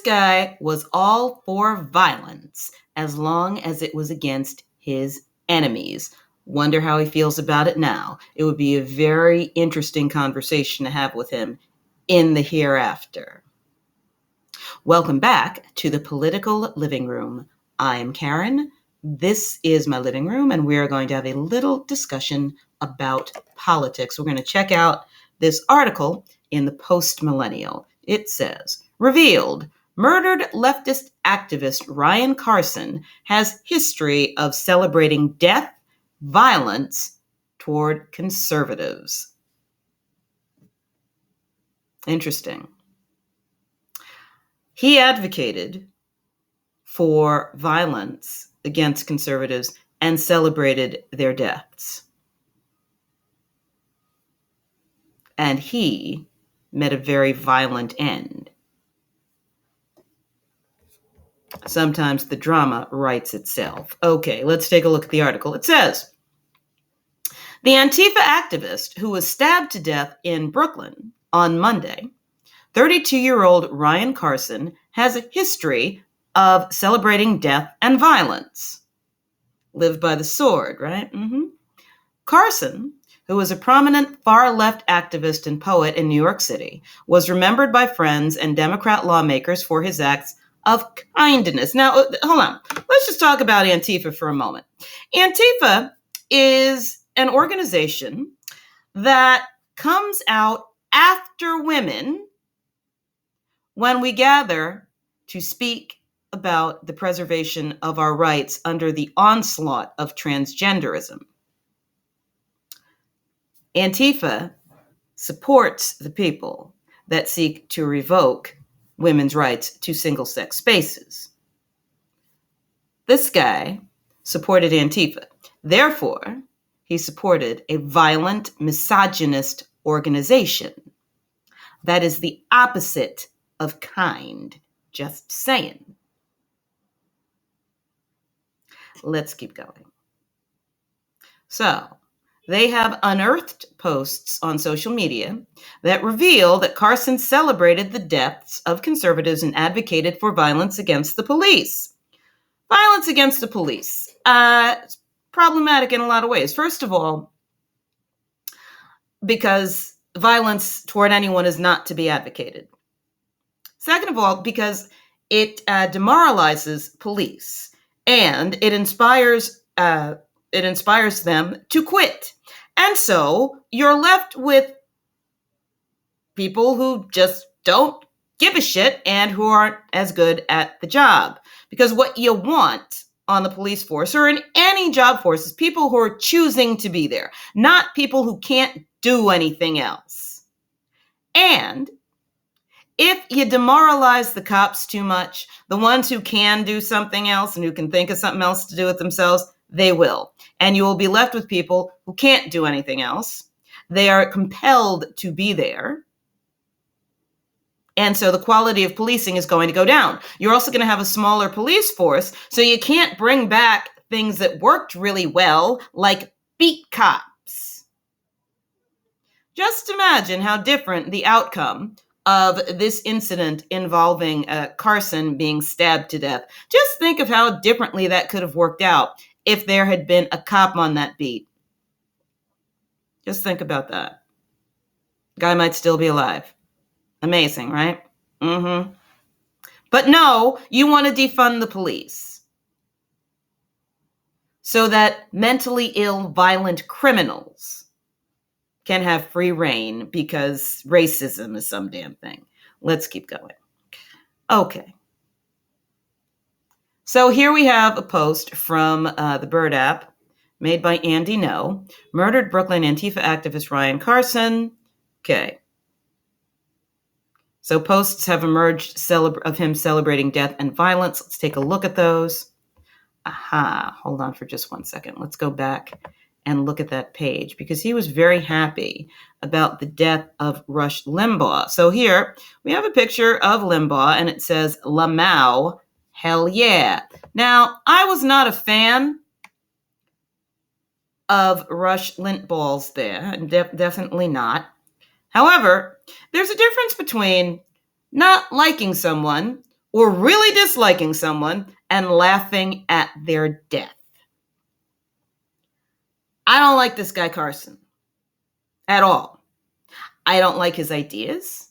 This guy was all for violence as long as it was against his enemies. Wonder how he feels about it now. It would be a very interesting conversation to have with him in the hereafter. Welcome back to the Political Living Room. I'm Karen. This is my living room, and we are going to have a little discussion about politics. We're going to check out this article in the Post-Millennial. It says, revealed, murdered leftist activist Ryan Carson has history of celebrating death, violence toward conservatives. Interesting. He advocated for violence against conservatives and celebrated their deaths. And he met a very violent end. Sometimes the drama writes itself. Okay, let's take a look at the article. It says, the Antifa activist who was stabbed to death in Brooklyn on Monday, 32-year-old Ryan Carson, has a history of celebrating death and violence. Live by the sword, right? Carson, who was a prominent far-left activist and poet in New York City, was remembered by friends and Democrat lawmakers for his acts of kindness. Now, hold on. Let's just talk about Antifa for a moment. Antifa is an organization that comes out after women when we gather to speak about the preservation of our rights under the onslaught of transgenderism. Antifa supports the people that seek to revoke women's rights to single-sex spaces. This guy supported Antifa. Therefore, he supported a violent, misogynist organization that is the opposite of kind. Just saying. Let's keep going. So, they have unearthed posts on social media that reveal that Carson celebrated the deaths of conservatives and advocated for violence against the police. Violence against the police. It's problematic in a lot of ways. First of all, because violence toward anyone is not to be advocated. Second of all, because it demoralizes police and it inspires them to quit. And so you're left with people who just don't give a shit and who aren't as good at the job. Because what you want on the police force or in any job force is people who are choosing to be there, not people who can't do anything else. And if you demoralize the cops too much, the ones who can do something else and who can think of something else to do with themselves, they will. And you will be left with people who can't do anything else. They are compelled to be there. And so the quality of policing is going to go down. You're also going to have a smaller police force, so you can't bring back things that worked really well, like beat cops. Just imagine how different the outcome of this incident involving Carson being stabbed to death. Just think of how differently that could have worked out if there had been a cop on that beat. Just think about that. Guy might still be alive. Amazing, right? But no, you want to defund the police so that mentally ill, violent criminals can have free reign because racism is some damn thing. Let's keep going. Okay. So here we have a post from the Bird app made by Andy No. Murdered Brooklyn Antifa activist Ryan Carson. Okay. So posts have emerged of him celebrating death and violence. Let's take a look at those. Hold on for just 1 second. Let's go back and look at that page because he was very happy about the death of Rush Limbaugh. So here we have a picture of Limbaugh and it says, Lamau, hell yeah. Now, I was not a fan of Rush Limbaugh's there, definitely not. However, there's a difference between not liking someone or really disliking someone and laughing at their death. I don't like this guy Carson at all. I don't like his ideas.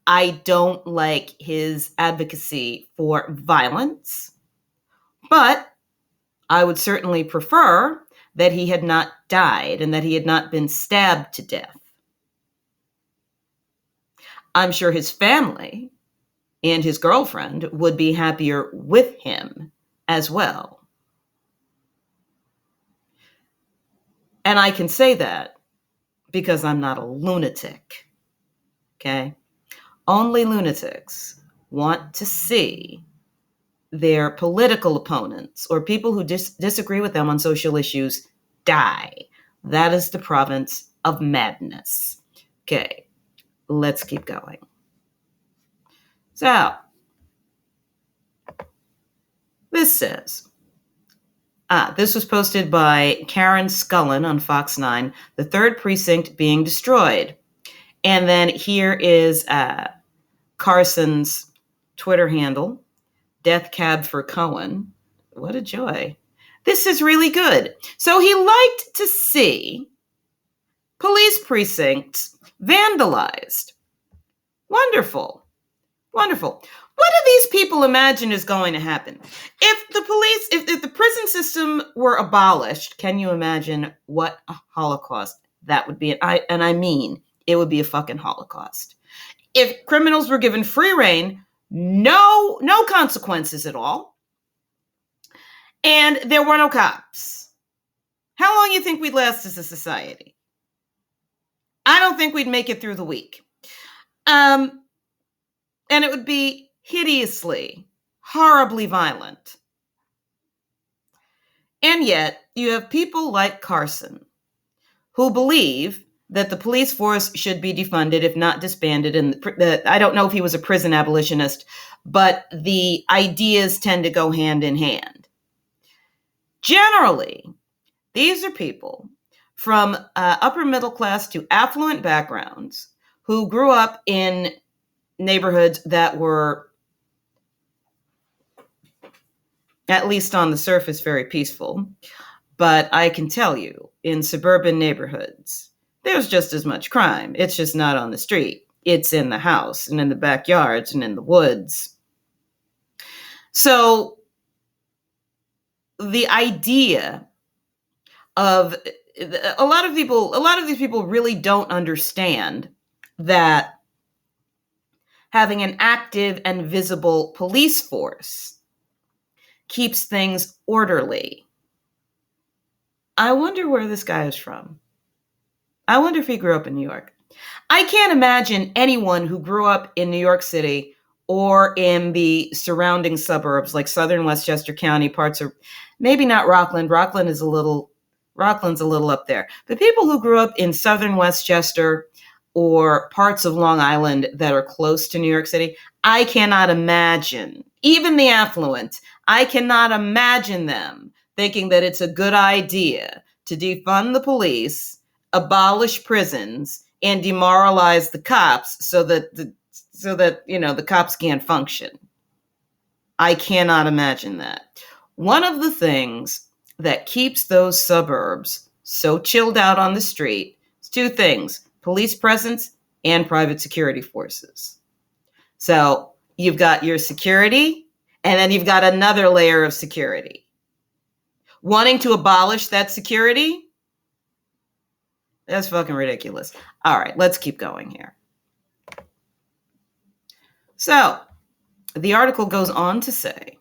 I don't like his advocacy for violence, but I would certainly prefer that he had not died and that he had not been stabbed to death. I'm sure his family and his girlfriend would be happier with him as well. And I can say that because I'm not a lunatic, okay? Only lunatics want to see their political opponents or people who disagree with them on social issues die. That is the province of madness. Okay, let's keep going. So, this says, this was posted by Karen Scullin on Fox 9, the 3rd precinct being destroyed. And then here is Carson's Twitter handle, Death Cab for Cohen. What a joy. This is really good. So he liked to see police precincts vandalized. Wonderful. Wonderful. What do these people imagine is going to happen? If the prison system were abolished, can you imagine what a Holocaust that would be? And I mean, it would be a fucking Holocaust. If criminals were given free rein, no consequences at all, and there were no cops, how long do you think we'd last as a society? I don't think we'd make it through the week. And it would be hideously, horribly violent. And yet, you have people like Carson who believe that the police force should be defunded, if not disbanded. And I don't know if he was a prison abolitionist, but the ideas tend to go hand in hand. Generally, these are people from upper middle class to affluent backgrounds who grew up in neighborhoods that were, at least on the surface, very peaceful. But I can tell you, in suburban neighborhoods, there's just as much crime. It's just not on the street. It's in the house and in the backyards and in the woods. So the idea of a lot of these people really don't understand that having an active and visible police force keeps things orderly. I wonder where this guy is from. I wonder if he grew up in New York. I can't imagine anyone who grew up in New York City or in the surrounding suburbs like southern Westchester County, parts of, maybe not Rockland. Rockland's a little up there. The people who grew up in southern Westchester or parts of Long Island that are close to New York City, I cannot imagine, even the affluent, I cannot imagine them thinking that it's a good idea to defund the police, abolish prisons, and demoralize the cops so that the cops can't function. I cannot imagine that. One of the things that keeps those suburbs so chilled out on the street is two things: police presence and private security forces. So you've got your security, and then you've got another layer of security. Wanting to abolish that security? That's fucking ridiculous. All right, let's keep going here. So, the article goes on to say,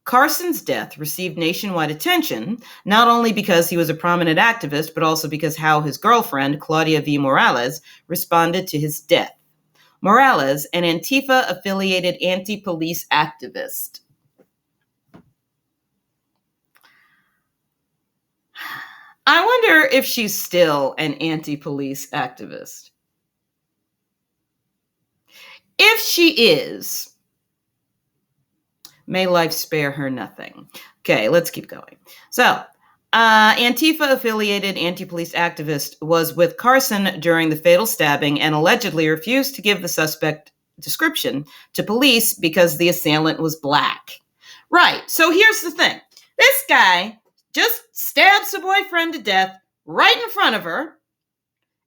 Carson's death received nationwide attention, not only because he was a prominent activist, but also because how his girlfriend, Claudia V. Morales, responded to his death. Morales, an Antifa-affiliated anti-police activist. I wonder if she's still an anti-police activist. If she is, may life spare her nothing. Okay, let's keep going. So, Antifa-affiliated anti-police activist was with Carson during the fatal stabbing and allegedly refused to give the suspect description to police because the assailant was black. Right. So here's the thing. This guy just stabs her boyfriend to death right in front of her.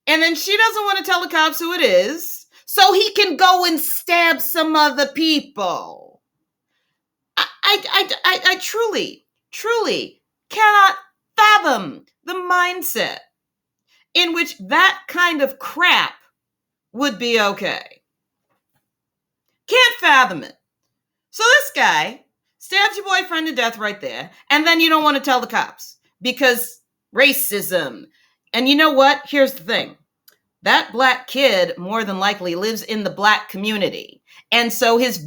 And then she doesn't want to tell the cops who it is, so he can go and stab some other people. I truly cannot fathom the mindset in which that kind of crap would be okay. Can't fathom it. So this guy stabs your boyfriend to death right there, and then you don't want to tell the cops because racism. And you know what? Here's the thing. That black kid more than likely lives in the black community. And so it's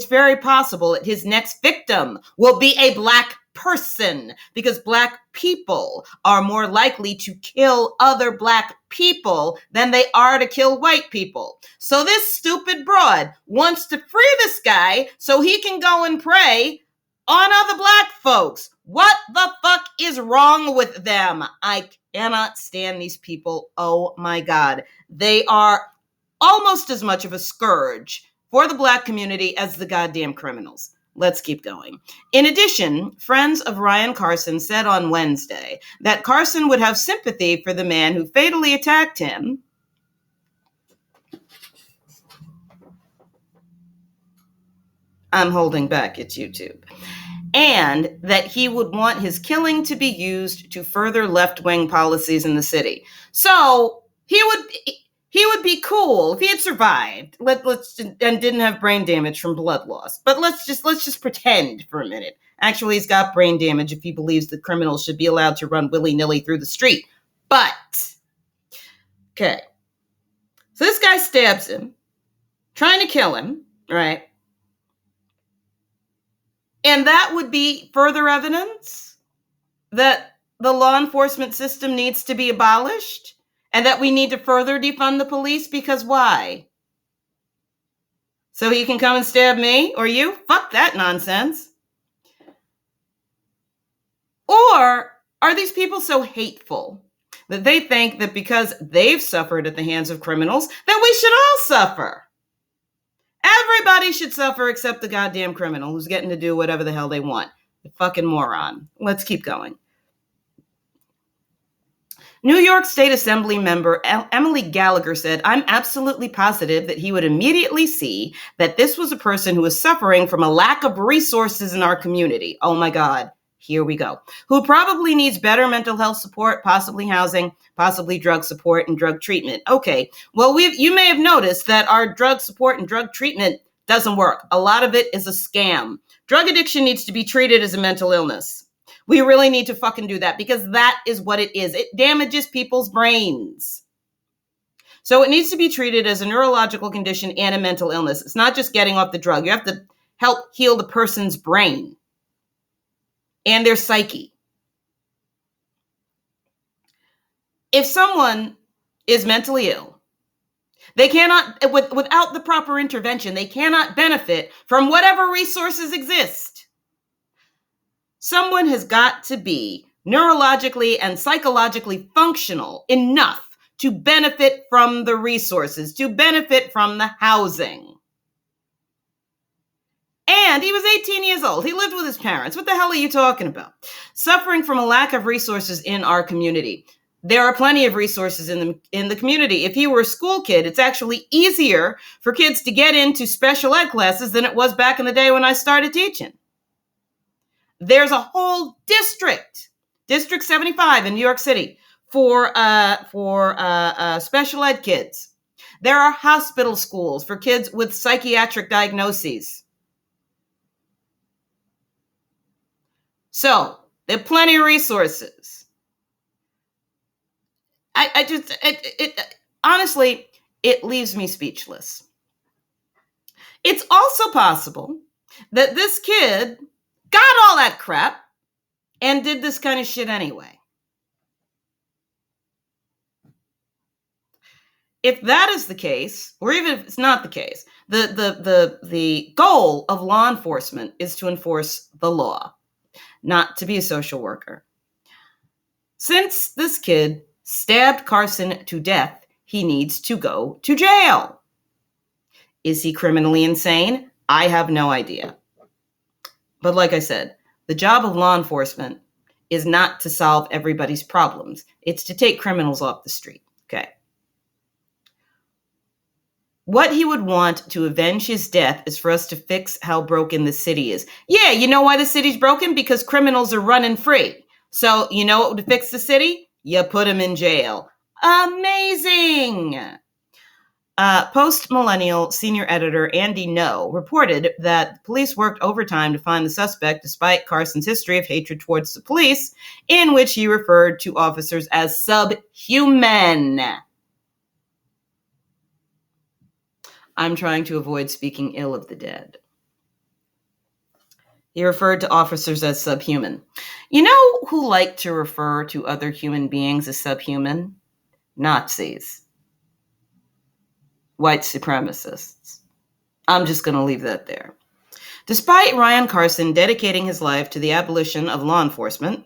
very possible that his next victim will be a black person because black people are more likely to kill other black people than they are to kill white people. So this stupid broad wants to free this guy so he can go and prey on other black folks. What the fuck is wrong with them? I cannot stand these people. Oh my God. They are almost as much of a scourge for the black community as the goddamn criminals. Let's keep going. In addition, friends of Ryan Carson said on Wednesday that Carson would have sympathy for the man who fatally attacked him. I'm holding back, it's YouTube. And that he would want his killing to be used to further left-wing policies in the city. So he would be cool if he had survived. And didn't have brain damage from blood loss. But let's just pretend for a minute. Actually, he's got brain damage if he believes that criminals should be allowed to run willy-nilly through the street. But okay, so this guy stabs him, trying to kill him, right? And that would be further evidence that the law enforcement system needs to be abolished and that we need to further defund the police because why? So he can come and stab me or you? Fuck that nonsense. Or are these people so hateful that they think that because they've suffered at the hands of criminals that we should all suffer? Everybody should suffer except the goddamn criminal who's getting to do whatever the hell they want. The fucking moron. Let's keep going. New York State Assembly member Emily Gallagher said, "I'm absolutely positive that he would immediately see that this was a person who is suffering from a lack of resources in our community." Oh my God. Here we go. Who probably needs better mental health support, possibly housing, possibly drug support and drug treatment. Okay, well, you may have noticed that our drug support and drug treatment doesn't work. A lot of it is a scam. Drug addiction needs to be treated as a mental illness. We really need to fucking do that because that is what it is. It damages people's brains. So it needs to be treated as a neurological condition and a mental illness. It's not just getting off the drug. You have to help heal the person's brain and their psyche. If someone is mentally ill, they cannot, without the proper intervention, they cannot benefit from whatever resources exist. Someone has got to be neurologically and psychologically functional enough to benefit from the resources, to benefit from the housing. And he was 18 years old. He lived with his parents. What the hell are you talking about? Suffering from a lack of resources in our community. There are plenty of resources in the community. If you were a school kid, it's actually easier for kids to get into special ed classes than it was back in the day when I started teaching. There's a whole District 75 in New York City for special ed kids. There are hospital schools for kids with psychiatric diagnoses. So there are plenty of resources. Honestly, it leaves me speechless. It's also possible that this kid got all that crap and did this kind of shit anyway. If that is the case, or even if it's not the case, the goal of law enforcement is to enforce the law, not to be a social worker. Since this kid stabbed Carson to death, he needs to go to jail. Is he criminally insane? I have no idea. But like I said, the job of law enforcement is not to solve everybody's problems. It's to take criminals off the street. Okay. What he would want to avenge his death is for us to fix how broken the city is. Yeah, you know why the city's broken? Because criminals are running free. So, you know what would fix the city? You put them in jail. Amazing! Post-millennial senior editor Andy No reported that police worked overtime to find the suspect despite Carson's history of hatred towards the police, in which he referred to officers as subhuman. I'm trying to avoid speaking ill of the dead. He referred to officers as subhuman. You know who like to refer to other human beings as subhuman? Nazis. White supremacists. I'm just going to leave that there. Despite Ryan Carson dedicating his life to the abolition of law enforcement,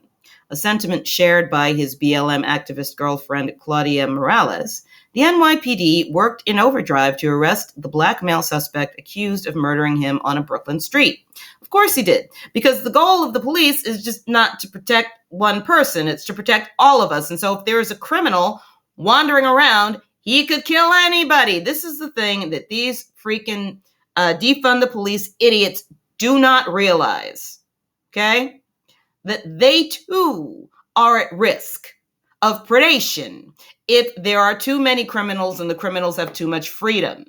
a sentiment shared by his BLM activist girlfriend Claudia Morales, the NYPD worked in overdrive to arrest the black male suspect accused of murdering him on a Brooklyn street. Of course he did, because the goal of the police is just not to protect one person, it's to protect all of us. And so if there is a criminal wandering around, he could kill anybody. This is the thing that these freaking defund the police idiots do not realize, okay? That they too are at risk of predation if there are too many criminals and the criminals have too much freedom.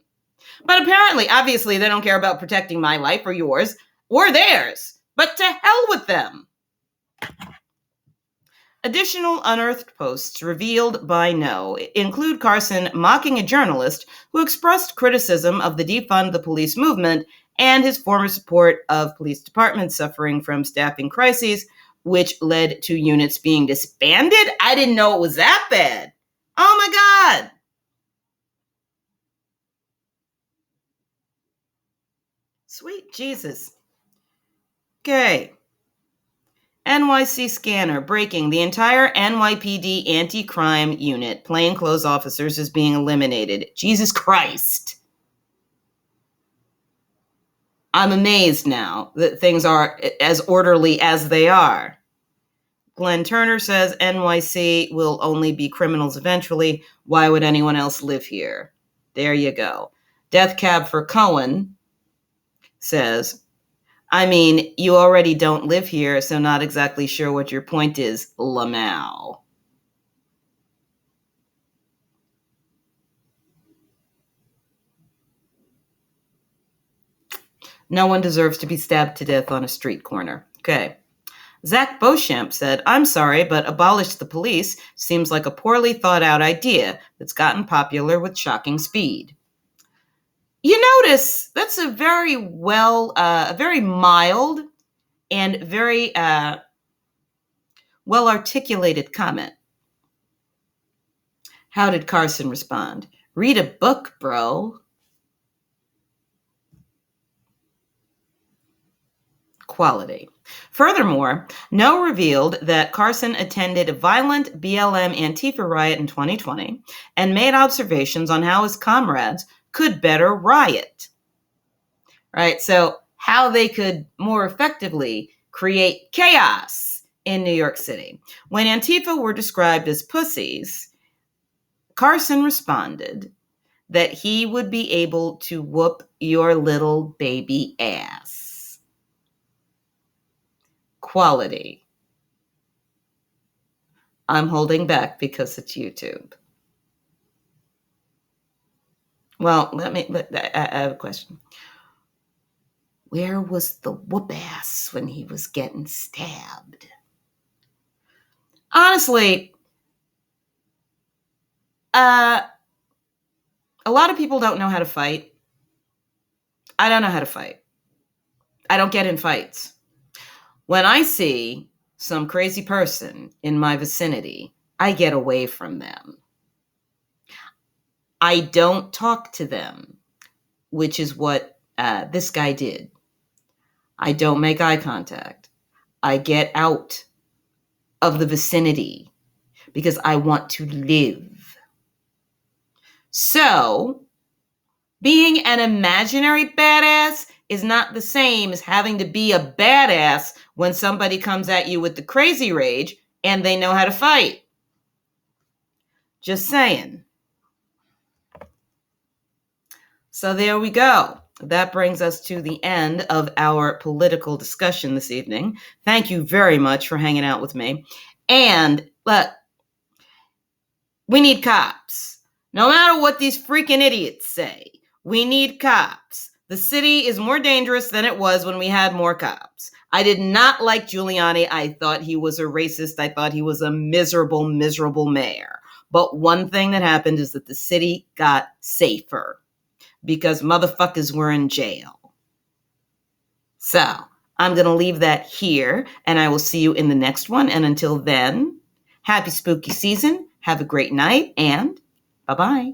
But apparently, obviously, they don't care about protecting my life or yours or theirs. But to hell with them. Additional unearthed posts revealed by No include Carson mocking a journalist who expressed criticism of the defund the police movement and his former support of police departments suffering from staffing crises, which led to units being disbanded. I didn't know it was that bad. Oh my God. Sweet Jesus. Okay. NYC scanner breaking. The entire NYPD anti-crime unit, plainclothes officers, is being eliminated. Jesus Christ. I'm amazed now that things are as orderly as they are. Glenn Turner says NYC will only be criminals eventually. Why would anyone else live here? There you go. Death Cab for Cohen says, I mean, you already don't live here, so not exactly sure what your point is, Lamau. No one deserves to be stabbed to death on a street corner. Okay. Zach Beauchamp said, I'm sorry, but abolish the police seems like a poorly thought out idea that's gotten popular with shocking speed. You notice that's a very mild and very well-articulated comment. How did Carson respond? Read a book, bro. Quality. Furthermore, No revealed that Carson attended a violent BLM Antifa riot in 2020 and made observations on how his comrades could better riot. Right? So how they could more effectively create chaos in New York City. When Antifa were described as pussies, Carson responded that he would be able to whoop your little baby ass. Quality. I'm holding back because it's YouTube. Well, I have a question. Where was the whoop ass when he was getting stabbed? Honestly, a lot of people don't know how to fight. I don't know how to fight. I don't get in fights. When I see some crazy person in my vicinity, I get away from them. I don't talk to them, which is what this guy did. I don't make eye contact. I get out of the vicinity because I want to live. So Being an imaginary badass is not the same as having to be a badass when somebody comes at you with the crazy rage and they know how to fight. Just saying. So there we go. That brings us to the end of our political discussion this evening. Thank you very much for hanging out with me. And we need cops. No matter what these freaking idiots say, we need cops. The city is more dangerous than it was when we had more cops. I did not like Giuliani. I thought he was a racist. I thought he was a miserable, miserable mayor. But one thing that happened is that the city got safer because motherfuckers were in jail. So I'm going to leave that here, and I will see you in the next one. And until then, happy spooky season. Have a great night, and bye-bye.